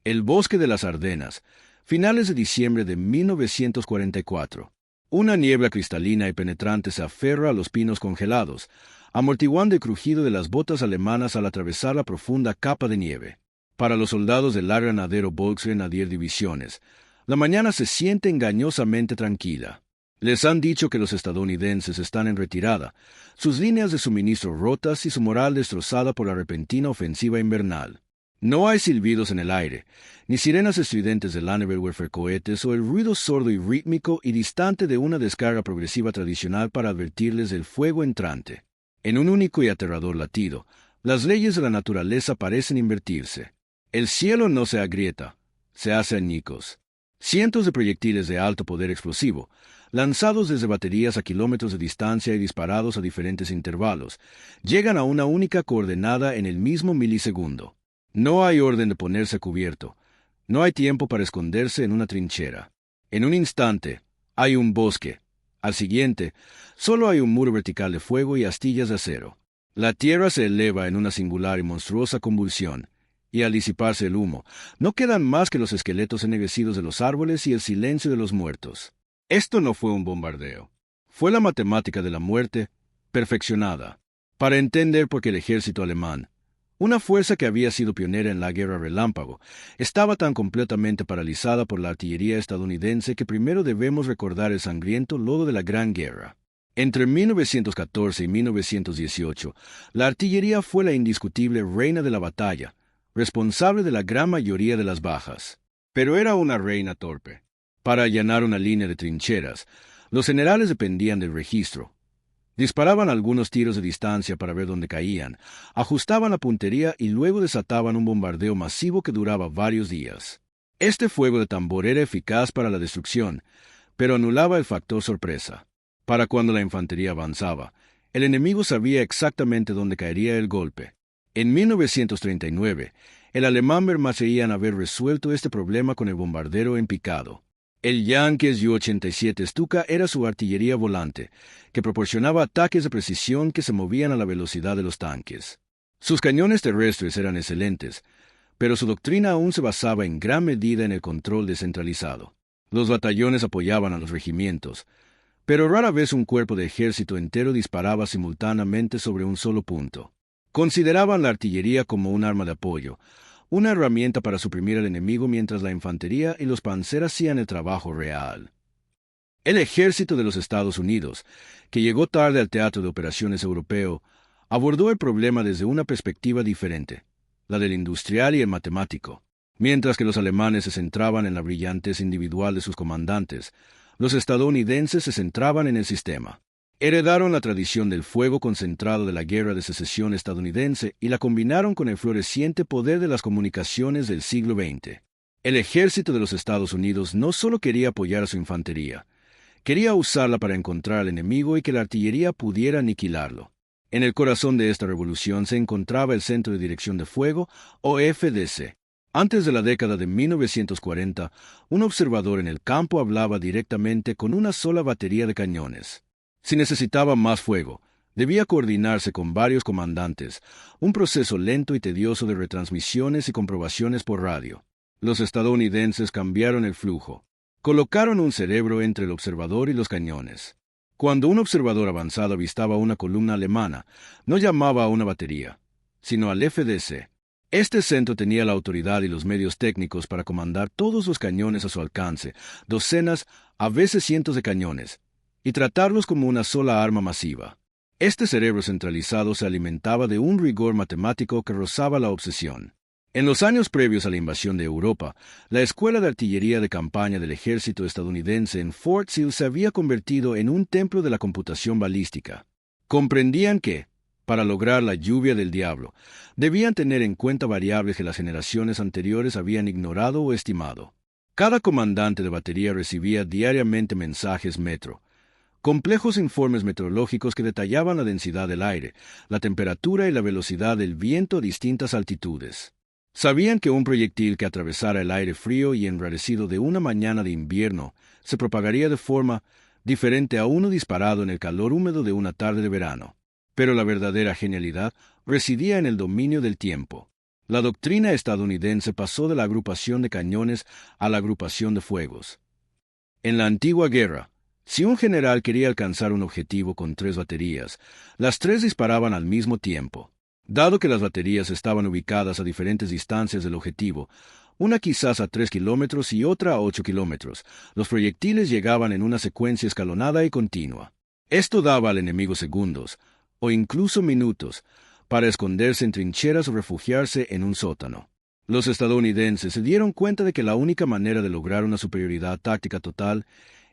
El bosque de las Ardenas, finales de diciembre de 1944. Una niebla cristalina y penetrante se aferra a los pinos congelados, amortiguando el crujido de las botas alemanas al atravesar la profunda capa de nieve. Para los soldados del Air Granadero Volksgrenadier Divisiones, la mañana se siente engañosamente tranquila. Les han dicho que los estadounidenses están en retirada, sus líneas de suministro rotas y su moral destrozada por la repentina ofensiva invernal. No hay silbidos en el aire, ni sirenas estridentes de Landwehr cohetes o el ruido sordo y rítmico y distante de una descarga progresiva tradicional para advertirles del fuego entrante. En un único y aterrador latido, las leyes de la naturaleza parecen invertirse. El cielo no se agrieta, se hace añicos. Cientos de proyectiles de alto poder explosivo, lanzados desde baterías a kilómetros de distancia y disparados a diferentes intervalos, llegan a una única coordenada en el mismo milisegundo. No hay orden de ponerse a cubierto, no hay tiempo para esconderse en una trinchera. En un instante, hay un bosque. Al siguiente, solo hay un muro vertical de fuego y astillas de acero. La tierra se eleva en una singular y monstruosa convulsión, y al disiparse el humo, no quedan más que los esqueletos ennegrecidos de los árboles y el silencio de los muertos. Esto no fue un bombardeo. Fue la matemática de la muerte, perfeccionada, para entender por qué el ejército alemán, una fuerza que había sido pionera en la guerra relámpago, estaba tan completamente paralizada por la artillería estadounidense que primero debemos recordar el sangriento lodo de la Gran Guerra. Entre 1914 y 1918, la artillería fue la indiscutible reina de la batalla, responsable de la gran mayoría de las bajas. Pero era una reina torpe. Para allanar una línea de trincheras, los generales dependían del registro. Disparaban algunos tiros de distancia para ver dónde caían, ajustaban la puntería y luego desataban un bombardeo masivo que duraba varios días. Este fuego de tambor era eficaz para la destrucción, pero anulaba el factor sorpresa. Para cuando la infantería avanzaba, el enemigo sabía exactamente dónde caería el golpe. En 1939, el alemán Wehrmacht haber resuelto este problema con el bombardero en picado. El Yankee Ju-87 Stuka era su artillería volante, que proporcionaba ataques de precisión que se movían a la velocidad de los tanques. Sus cañones terrestres eran excelentes, pero su doctrina aún se basaba en gran medida en el control descentralizado. Los batallones apoyaban a los regimientos, pero rara vez un cuerpo de ejército entero disparaba simultáneamente sobre un solo punto. Consideraban la artillería como un arma de apoyo, una herramienta para suprimir al enemigo mientras la infantería y los panzer hacían el trabajo real. El ejército de los Estados Unidos, que llegó tarde al teatro de operaciones europeo, abordó el problema desde una perspectiva diferente, la del industrial y el matemático. Mientras que los alemanes se centraban en la brillantez individual de sus comandantes, los estadounidenses se centraban en el sistema. Heredaron la tradición del fuego concentrado de la Guerra de Secesión estadounidense y la combinaron con el floreciente poder de las comunicaciones del siglo XX. El ejército de los Estados Unidos no solo quería apoyar a su infantería, quería usarla para encontrar al enemigo y que la artillería pudiera aniquilarlo. En el corazón de esta revolución se encontraba el Centro de Dirección de Fuego, o FDC. Antes de la década de 1940, un observador en el campo hablaba directamente con una sola batería de cañones. Si necesitaba más fuego, debía coordinarse con varios comandantes, un proceso lento y tedioso de retransmisiones y comprobaciones por radio. Los estadounidenses cambiaron el flujo. Colocaron un cerebro entre el observador y los cañones. Cuando un observador avanzado avistaba una columna alemana, no llamaba a una batería, sino al FDC. Este centro tenía la autoridad y los medios técnicos para comandar todos los cañones a su alcance, docenas, a veces cientos de cañones, y tratarlos como una sola arma masiva. Este cerebro centralizado se alimentaba de un rigor matemático que rozaba la obsesión. En los años previos a la invasión de Europa, la Escuela de Artillería de Campaña del Ejército estadounidense en Fort Sill se había convertido en un templo de la computación balística. Comprendían que, para lograr la lluvia del diablo, debían tener en cuenta variables que las generaciones anteriores habían ignorado o estimado. Cada comandante de batería recibía diariamente mensajes metro, complejos informes meteorológicos que detallaban la densidad del aire, la temperatura y la velocidad del viento a distintas altitudes. Sabían que un proyectil que atravesara el aire frío y enrarecido de una mañana de invierno se propagaría de forma diferente a uno disparado en el calor húmedo de una tarde de verano. Pero la verdadera genialidad residía en el dominio del tiempo. La doctrina estadounidense pasó de la agrupación de cañones a la agrupación de fuegos. En la antigua guerra, si un general quería alcanzar un objetivo con 3 baterías, las 3 disparaban al mismo tiempo. Dado que las baterías estaban ubicadas a diferentes distancias del objetivo, una quizás a 3 kilómetros y otra a 8 kilómetros, los proyectiles llegaban en una secuencia escalonada y continua. Esto daba al enemigo segundos, o incluso minutos, para esconderse en trincheras o refugiarse en un sótano. Los estadounidenses se dieron cuenta de que la única manera de lograr una superioridad táctica total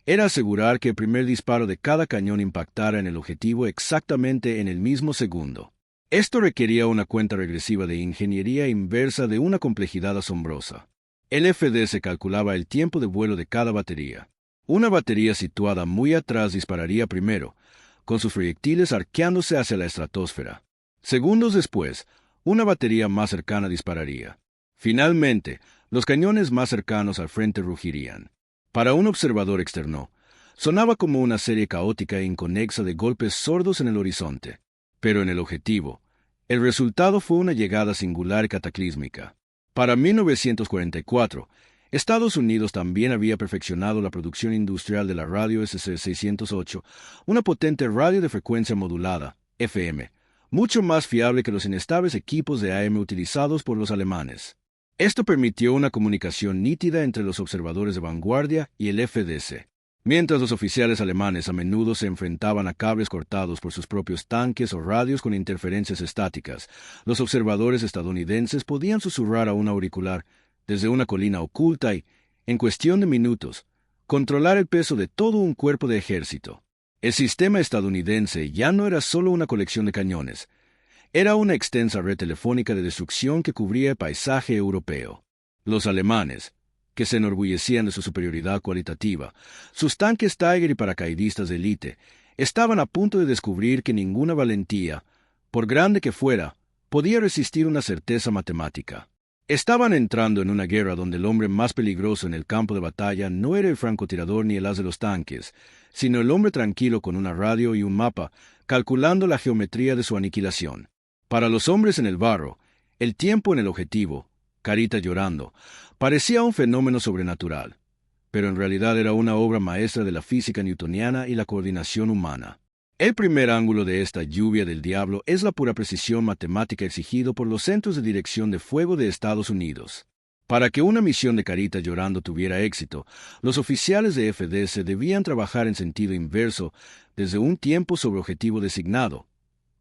era asegurar que el primer disparo de cada cañón impactara en el objetivo exactamente en el mismo segundo. Esto requería una cuenta regresiva de ingeniería inversa de una complejidad asombrosa. El FDS calculaba el tiempo de vuelo de cada batería. Una batería situada muy atrás dispararía primero, con sus proyectiles arqueándose hacia la estratosfera. Segundos después, una batería más cercana dispararía. Finalmente, los cañones más cercanos al frente rugirían. Para un observador externo, sonaba como una serie caótica e inconexa de golpes sordos en el horizonte. Pero en el objetivo, el resultado fue una llegada singular y cataclísmica. Para 1944, Estados Unidos también había perfeccionado la producción industrial de la radio SC-608, una potente radio de frecuencia modulada, FM, mucho más fiable que los inestables equipos de AM utilizados por los alemanes. Esto permitió una comunicación nítida entre los observadores de vanguardia y el FDS. Mientras los oficiales alemanes a menudo se enfrentaban a cables cortados por sus propios tanques o radios con interferencias estáticas, los observadores estadounidenses podían susurrar a un auricular desde una colina oculta y, en cuestión de minutos, controlar el peso de todo un cuerpo de ejército. El sistema estadounidense ya no era solo una colección de cañones, era una extensa red telefónica de destrucción que cubría el paisaje europeo. Los alemanes, que se enorgullecían de su superioridad cualitativa, sus tanques Tiger y paracaidistas de élite, estaban a punto de descubrir que ninguna valentía, por grande que fuera, podía resistir una certeza matemática. Estaban entrando en una guerra donde el hombre más peligroso en el campo de batalla no era el francotirador ni el as de los tanques, sino el hombre tranquilo con una radio y un mapa, calculando la geometría de su aniquilación. Para los hombres en el barro, el tiempo en el objetivo, Carita llorando, parecía un fenómeno sobrenatural, pero en realidad era una obra maestra de la física newtoniana y la coordinación humana. El primer ángulo de esta lluvia del diablo es la pura precisión matemática exigido por los Centros de Dirección de Fuego de Estados Unidos. Para que una misión de Carita llorando tuviera éxito, los oficiales de FDS debían trabajar en sentido inverso desde un tiempo sobre objetivo designado.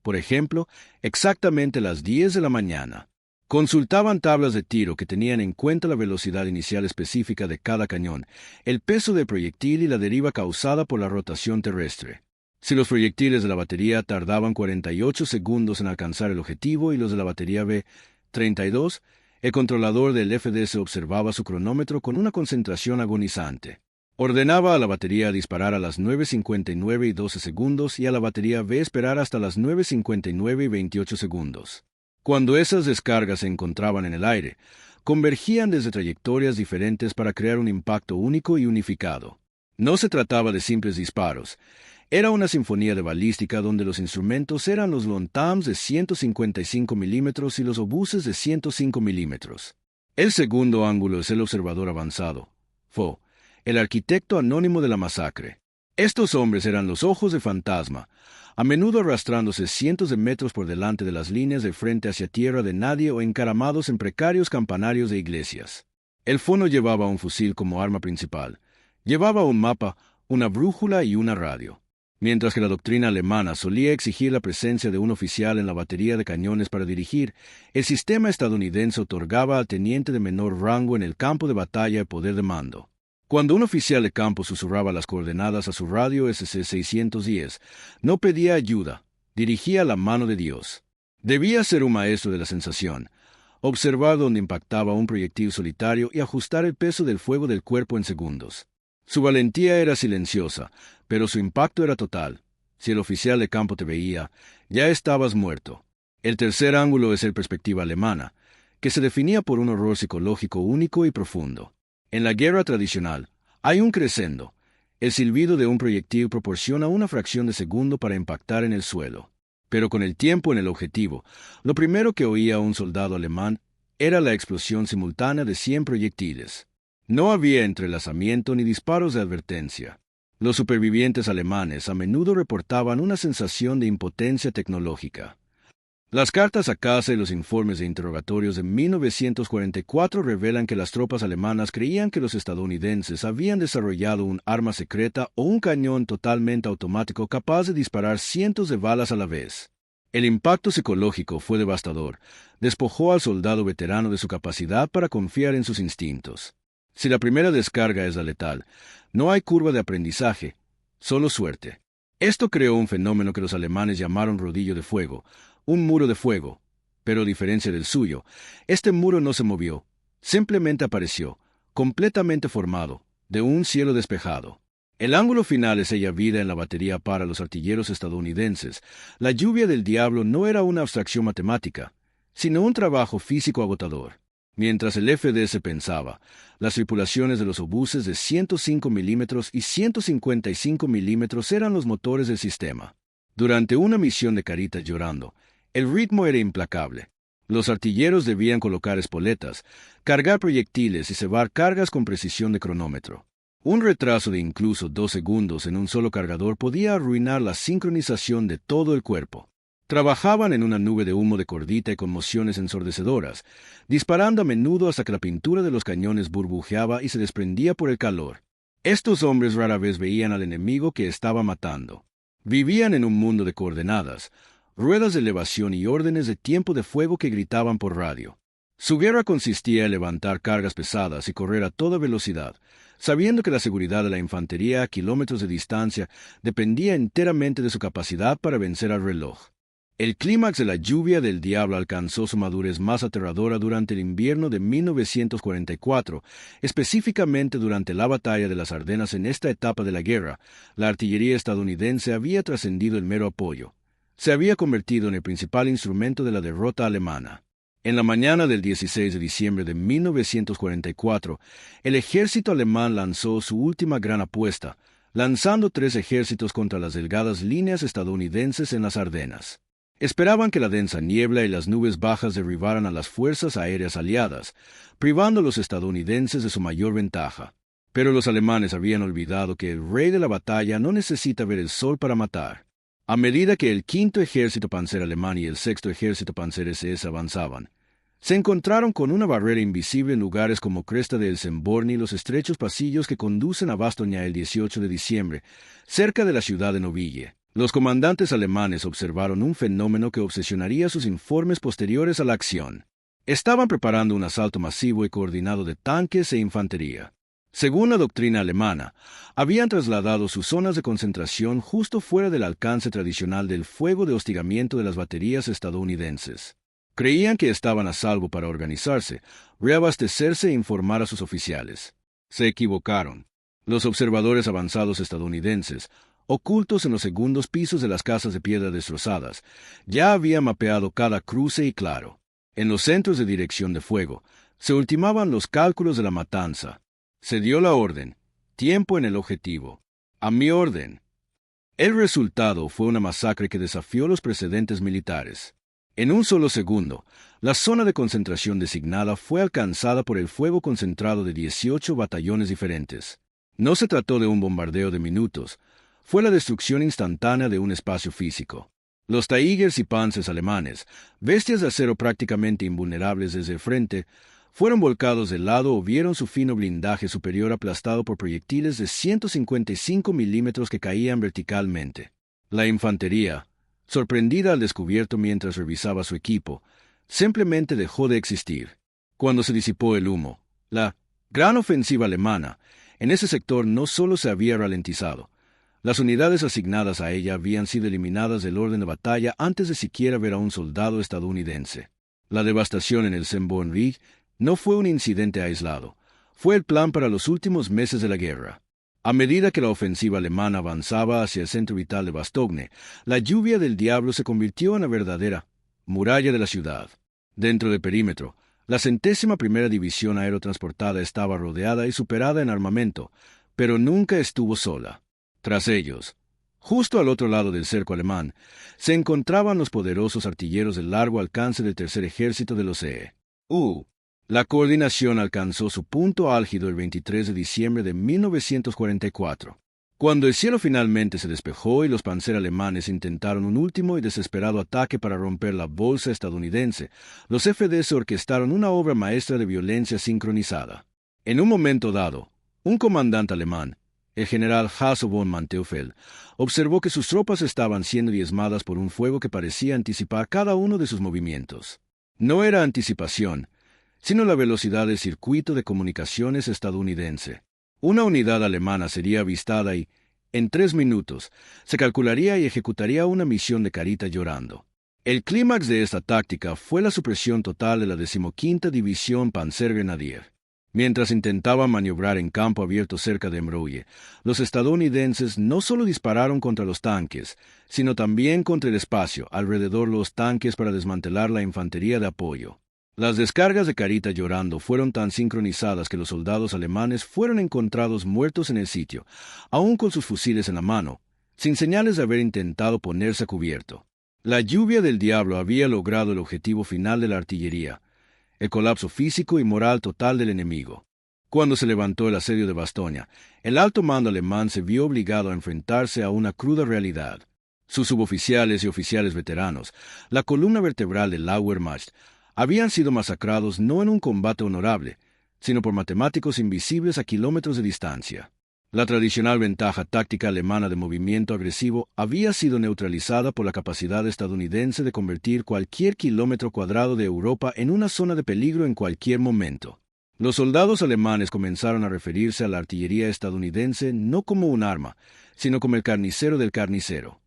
Por ejemplo, exactamente las 10 de la mañana. Consultaban tablas de tiro que tenían en cuenta la velocidad inicial específica de cada cañón, el peso del proyectil y la deriva causada por la rotación terrestre. Si los proyectiles de la batería tardaban 48 segundos en alcanzar el objetivo y los de la batería B 32, el controlador del FDS observaba su cronómetro con una concentración agonizante. Ordenaba a la batería disparar a las 9:59 y 12 segundos y a la batería B esperar hasta las 9:59 y 28 segundos. Cuando esas descargas se encontraban en el aire, convergían desde trayectorias diferentes para crear un impacto único y unificado. No se trataba de simples disparos. Era una sinfonía de balística donde los instrumentos eran los Lontams de 155 milímetros y los obuses de 105 milímetros. El segundo ángulo es el observador avanzado, FO, el arquitecto anónimo de la masacre. Estos hombres eran los ojos de fantasma, a menudo arrastrándose cientos de metros por delante de las líneas de frente hacia tierra de nadie o encaramados en precarios campanarios de iglesias. El FO no llevaba un fusil como arma principal. Llevaba un mapa, una brújula y una radio. Mientras que la doctrina alemana solía exigir la presencia de un oficial en la batería de cañones para dirigir, el sistema estadounidense otorgaba al teniente de menor rango en el campo de batalla el poder de mando. Cuando un oficial de campo susurraba las coordenadas a su radio SC-610, no pedía ayuda, dirigía la mano de Dios. Debía ser un maestro de la sensación, observar dónde impactaba un proyectil solitario y ajustar el peso del fuego del cuerpo en segundos. Su valentía era silenciosa, pero su impacto era total. Si el oficial de campo te veía, ya estabas muerto. El tercer ángulo es la perspectiva alemana, que se definía por un horror psicológico único y profundo. En la guerra tradicional, hay un crescendo. El silbido de un proyectil proporciona una fracción de segundo para impactar en el suelo. Pero con el tiempo en el objetivo, lo primero que oía un soldado alemán era la explosión simultánea de 100 proyectiles. No había entrelazamiento ni disparos de advertencia. Los supervivientes alemanes a menudo reportaban una sensación de impotencia tecnológica. Las cartas a casa y los informes de interrogatorios de 1944 revelan que las tropas alemanas creían que los estadounidenses habían desarrollado un arma secreta o un cañón totalmente automático capaz de disparar cientos de balas a la vez. El impacto psicológico fue devastador. Despojó al soldado veterano de su capacidad para confiar en sus instintos. Si la primera descarga es la letal, no hay curva de aprendizaje, solo suerte. Esto creó un fenómeno que los alemanes llamaron rodillo de fuego, un muro de fuego, pero a diferencia del suyo, este muro no se movió, simplemente apareció, completamente formado, de un cielo despejado. El ángulo final es ella vida en la batería para los artilleros estadounidenses. La lluvia del diablo no era una abstracción matemática, sino un trabajo físico agotador. Mientras el FDS pensaba, las tripulaciones de los obuses de 105 milímetros y 155 milímetros eran los motores del sistema. Durante una misión de Caritas llorando, el ritmo era implacable. Los artilleros debían colocar espoletas, cargar proyectiles y cebar cargas con precisión de cronómetro. Un retraso de incluso 2 segundos en un solo cargador podía arruinar la sincronización de todo el cuerpo. Trabajaban en una nube de humo de cordita y con mociones ensordecedoras, disparando a menudo hasta que la pintura de los cañones burbujeaba y se desprendía por el calor. Estos hombres rara vez veían al enemigo que estaba matando. Vivían en un mundo de coordenadas, ruedas de elevación y órdenes de tiempo de fuego que gritaban por radio. Su guerra consistía en levantar cargas pesadas y correr a toda velocidad, sabiendo que la seguridad de la infantería a kilómetros de distancia dependía enteramente de su capacidad para vencer al reloj. El clímax de la lluvia del diablo alcanzó su madurez más aterradora durante el invierno de 1944, específicamente durante la batalla de las Ardenas. En esta etapa de la guerra, la artillería estadounidense había trascendido el mero apoyo. Se había convertido en el principal instrumento de la derrota alemana. En la mañana del 16 de diciembre de 1944, el ejército alemán lanzó su última gran apuesta, lanzando 3 ejércitos contra las delgadas líneas estadounidenses en las Ardenas. Esperaban que la densa niebla y las nubes bajas derribaran a las fuerzas aéreas aliadas, privando a los estadounidenses de su mayor ventaja. Pero los alemanes habían olvidado que el rey de la batalla no necesita ver el sol para matar. A medida que el 5º Ejército Panzer alemán y el 6º Ejército Panzer SS avanzaban, se encontraron con una barrera invisible en lugares como Cresta de El Semborni y los estrechos pasillos que conducen a Bastoña el 18 de diciembre, cerca de la ciudad de Noville. Los comandantes alemanes observaron un fenómeno que obsesionaría sus informes posteriores a la acción. Estaban preparando un asalto masivo y coordinado de tanques e infantería. Según la doctrina alemana, habían trasladado sus zonas de concentración justo fuera del alcance tradicional del fuego de hostigamiento de las baterías estadounidenses. Creían que estaban a salvo para organizarse, reabastecerse e informar a sus oficiales. Se equivocaron. Los observadores avanzados estadounidenses, ocultos en los segundos pisos de las casas de piedra destrozadas, ya habían mapeado cada cruce y claro. En los centros de dirección de fuego, se ultimaban los cálculos de la matanza. Se dio la orden, tiempo en el objetivo. A mi orden. El resultado fue una masacre que desafió los precedentes militares. En un solo segundo, la zona de concentración designada fue alcanzada por el fuego concentrado de 18 batallones diferentes. No se trató de un bombardeo de minutos, fue la destrucción instantánea de un espacio físico. Los Tigers y Panzers alemanes, bestias de acero prácticamente invulnerables desde el frente, fueron volcados de lado o vieron su fino blindaje superior aplastado por proyectiles de 155 milímetros que caían verticalmente. La infantería, sorprendida al descubierto mientras revisaba su equipo, simplemente dejó de existir. Cuando se disipó el humo, la gran ofensiva alemana en ese sector no solo se había ralentizado, las unidades asignadas a ella habían sido eliminadas del orden de batalla antes de siquiera ver a un soldado estadounidense. La devastación en el Semborn-Rig no fue un incidente aislado, fue el plan para los últimos meses de la guerra. A medida que la ofensiva alemana avanzaba hacia el centro vital de Bastogne, la lluvia del diablo se convirtió en una verdadera muralla de la ciudad. Dentro del perímetro, la 101ª División Aerotransportada estaba rodeada y superada en armamento, pero nunca estuvo sola. Tras ellos, justo al otro lado del cerco alemán, se encontraban los poderosos artilleros de largo alcance del Tercer Ejército de los EE. La coordinación alcanzó su punto álgido el 23 de diciembre de 1944. Cuando el cielo finalmente se despejó y los panzer alemanes intentaron un último y desesperado ataque para romper la bolsa estadounidense, los FDS orquestaron una obra maestra de violencia sincronizada. En un momento dado, un comandante alemán, el general Hasso von Manteuffel, observó que sus tropas estaban siendo diezmadas por un fuego que parecía anticipar cada uno de sus movimientos. No era anticipación, sino la velocidad del circuito de comunicaciones estadounidense. Una unidad alemana sería avistada y, en 3 minutos, se calcularía y ejecutaría una misión de carita llorando. El clímax de esta táctica fue la supresión total de la 15ª División Panzergrenadier. Mientras intentaban maniobrar en campo abierto cerca de Embrouille, los estadounidenses no solo dispararon contra los tanques, sino también contra el espacio alrededor de los tanques para desmantelar la infantería de apoyo. Las descargas de carita llorando fueron tan sincronizadas que los soldados alemanes fueron encontrados muertos en el sitio, aún con sus fusiles en la mano, sin señales de haber intentado ponerse a cubierto. La lluvia del diablo había logrado el objetivo final de la artillería, el colapso físico y moral total del enemigo. Cuando se levantó el asedio de Bastoña, el alto mando alemán se vio obligado a enfrentarse a una cruda realidad. Sus suboficiales y oficiales veteranos, la columna vertebral del Wehrmacht, habían sido masacrados no en un combate honorable, sino por matemáticos invisibles a kilómetros de distancia. La tradicional ventaja táctica alemana de movimiento agresivo había sido neutralizada por la capacidad estadounidense de convertir cualquier kilómetro cuadrado de Europa en una zona de peligro en cualquier momento. Los soldados alemanes comenzaron a referirse a la artillería estadounidense no como un arma, sino como el carnicero del carnicero.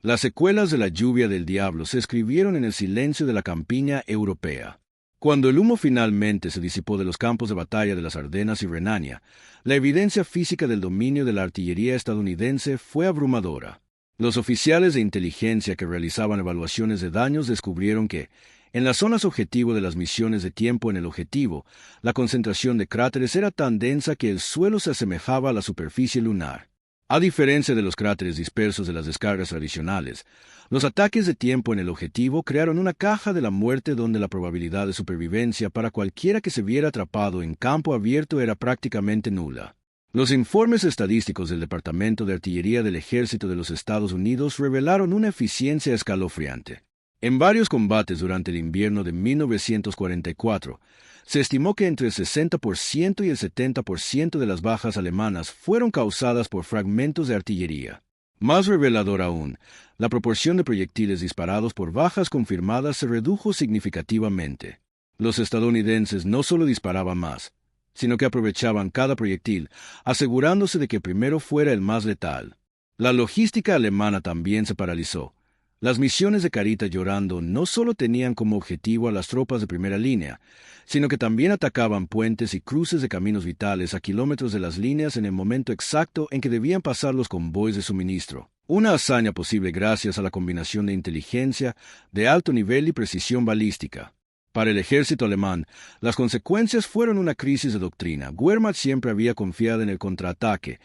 Las secuelas de la lluvia del diablo se escribieron en el silencio de la campiña europea. Cuando el humo finalmente se disipó de los campos de batalla de las Ardenas y Renania, la evidencia física del dominio de la artillería estadounidense fue abrumadora. Los oficiales de inteligencia que realizaban evaluaciones de daños descubrieron que, en las zonas objetivo de las misiones de tiempo en el objetivo, la concentración de cráteres era tan densa que el suelo se asemejaba a la superficie lunar. A diferencia de los cráteres dispersos de las descargas tradicionales, los ataques de tiempo en el objetivo crearon una caja de la muerte donde la probabilidad de supervivencia para cualquiera que se viera atrapado en campo abierto era prácticamente nula. Los informes estadísticos del Departamento de Artillería del Ejército de los Estados Unidos revelaron una eficiencia escalofriante. En varios combates durante el invierno de 1944, se estimó que entre el 60% y el 70% de las bajas alemanas fueron causadas por fragmentos de artillería. Más revelador aún, la proporción de proyectiles disparados por bajas confirmadas se redujo significativamente. Los estadounidenses no solo disparaban más, sino que aprovechaban cada proyectil, asegurándose de que primero fuera el más letal. La logística alemana también se paralizó. Las misiones de carita llorando no solo tenían como objetivo a las tropas de primera línea, sino que también atacaban puentes y cruces de caminos vitales a kilómetros de las líneas en el momento exacto en que debían pasar los convoys de suministro. Una hazaña posible gracias a la combinación de inteligencia, de alto nivel y precisión balística. Para el ejército alemán, las consecuencias fueron una crisis de doctrina. Wehrmacht siempre había confiado en el contraataque,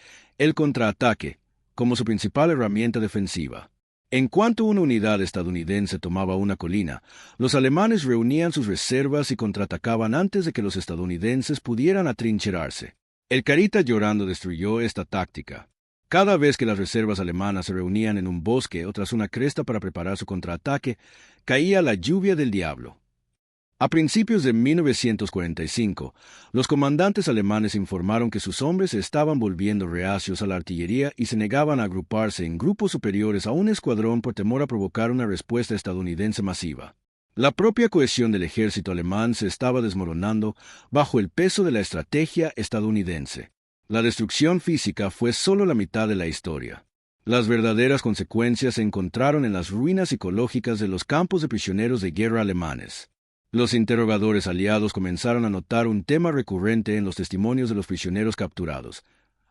como su principal herramienta defensiva. En cuanto una unidad estadounidense tomaba una colina, los alemanes reunían sus reservas y contraatacaban antes de que los estadounidenses pudieran atrincherarse. El carita llorando destruyó esta táctica. Cada vez que las reservas alemanas se reunían en un bosque o tras una cresta para preparar su contraataque, caía la lluvia del diablo. A principios de 1945, los comandantes alemanes informaron que sus hombres se estaban volviendo reacios a la artillería y se negaban a agruparse en grupos superiores a un escuadrón por temor a provocar una respuesta estadounidense masiva. La propia cohesión del ejército alemán se estaba desmoronando bajo el peso de la estrategia estadounidense. La destrucción física fue solo la mitad de la historia. Las verdaderas consecuencias se encontraron en las ruinas psicológicas de los campos de prisioneros de guerra alemanes. Los interrogadores aliados comenzaron a notar un tema recurrente en los testimonios de los prisioneros capturados.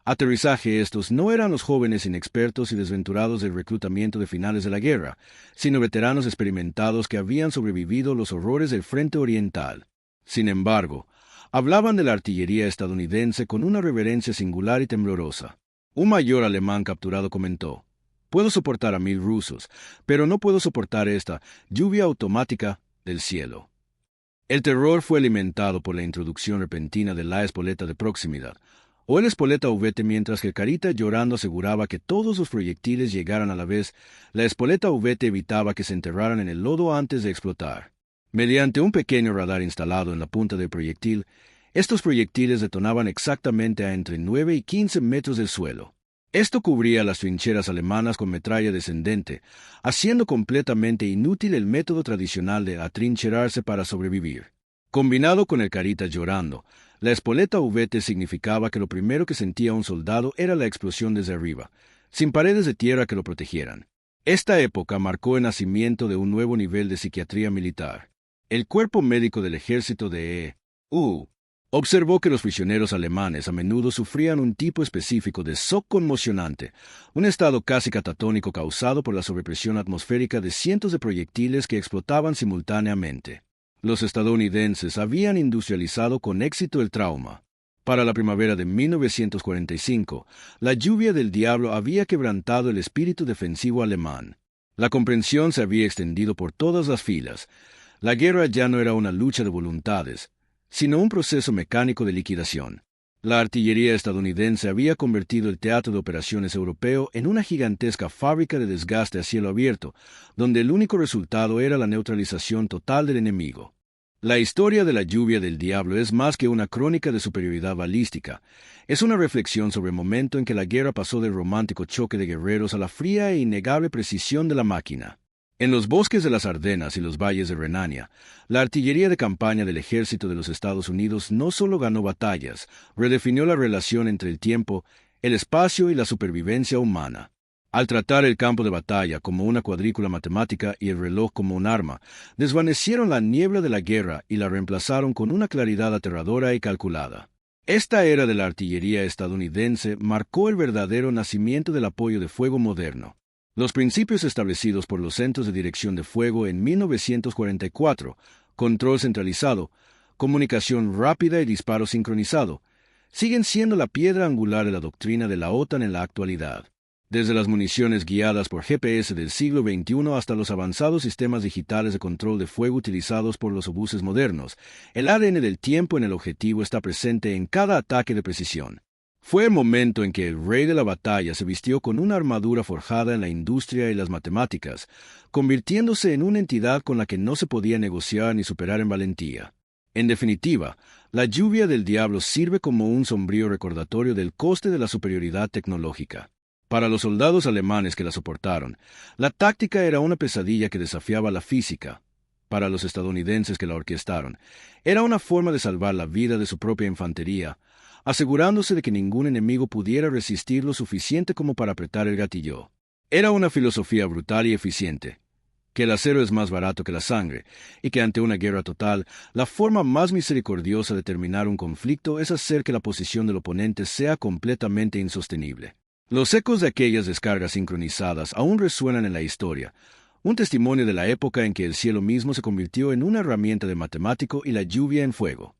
Aterrizaje estos no eran los jóvenes inexpertos y desventurados del reclutamiento de finales de la guerra, sino veteranos experimentados que habían sobrevivido los horrores del frente oriental. Sin embargo, hablaban de la artillería estadounidense con una reverencia singular y temblorosa. Un mayor alemán capturado comentó: «Puedo soportar a 1000 rusos, pero no puedo soportar esta lluvia automática del cielo». El terror fue alimentado por la introducción repentina de la espoleta de proximidad, o el espoleta VT, mientras que el carita llorando aseguraba que todos los proyectiles llegaran a la vez. La espoleta VT evitaba que se enterraran en el lodo antes de explotar. Mediante un pequeño radar instalado en la punta del proyectil, estos proyectiles detonaban exactamente a entre 9 y 15 metros del suelo. Esto cubría las trincheras alemanas con metralla descendente, haciendo completamente inútil el método tradicional de atrincherarse para sobrevivir. Combinado con el carita llorando, la espoleta VT significaba que lo primero que sentía un soldado era la explosión desde arriba, sin paredes de tierra que lo protegieran. Esta época marcó el nacimiento de un nuevo nivel de psiquiatría militar. El cuerpo médico del ejército de E.U. observó que los prisioneros alemanes a menudo sufrían un tipo específico de shock conmocionante, un estado casi catatónico causado por la sobrepresión atmosférica de cientos de proyectiles que explotaban simultáneamente. Los estadounidenses habían industrializado con éxito el trauma. Para la primavera de 1945, la lluvia del diablo había quebrantado el espíritu defensivo alemán. La comprensión se había extendido por todas las filas. La guerra ya no era una lucha de voluntades, sino un proceso mecánico de liquidación. La artillería estadounidense había convertido el teatro de operaciones europeo en una gigantesca fábrica de desgaste a cielo abierto, donde el único resultado era la neutralización total del enemigo. La historia de la lluvia del diablo es más que una crónica de superioridad balística. Es una reflexión sobre el momento en que la guerra pasó del romántico choque de guerreros a la fría e innegable precisión de la máquina. En los bosques de las Ardenas y los valles de Renania, la artillería de campaña del ejército de los Estados Unidos no solo ganó batallas, redefinió la relación entre el tiempo, el espacio y la supervivencia humana. Al tratar el campo de batalla como una cuadrícula matemática y el reloj como un arma, desvanecieron la niebla de la guerra y la reemplazaron con una claridad aterradora y calculada. Esta era de la artillería estadounidense marcó el verdadero nacimiento del apoyo de fuego moderno. Los principios establecidos por los Centros de Dirección de Fuego en 1944, control centralizado, comunicación rápida y disparo sincronizado, siguen siendo la piedra angular de la doctrina de la OTAN en la actualidad. Desde las municiones guiadas por GPS del siglo XXI hasta los avanzados sistemas digitales de control de fuego utilizados por los obuses modernos, el ADN del tiempo en el objetivo está presente en cada ataque de precisión. Fue el momento en que el rey de la batalla se vistió con una armadura forjada en la industria y las matemáticas, convirtiéndose en una entidad con la que no se podía negociar ni superar en valentía. En definitiva, la lluvia del diablo sirve como un sombrío recordatorio del coste de la superioridad tecnológica. Para los soldados alemanes que la soportaron, la táctica era una pesadilla que desafiaba la física. Para los estadounidenses que la orquestaron, era una forma de salvar la vida de su propia infantería, asegurándose de que ningún enemigo pudiera resistir lo suficiente como para apretar el gatillo. Era una filosofía brutal y eficiente, que el acero es más barato que la sangre, y que ante una guerra total, la forma más misericordiosa de terminar un conflicto es hacer que la posición del oponente sea completamente insostenible. Los ecos de aquellas descargas sincronizadas aún resuenan en la historia, un testimonio de la época en que el cielo mismo se convirtió en una herramienta de matemático y la lluvia en fuego.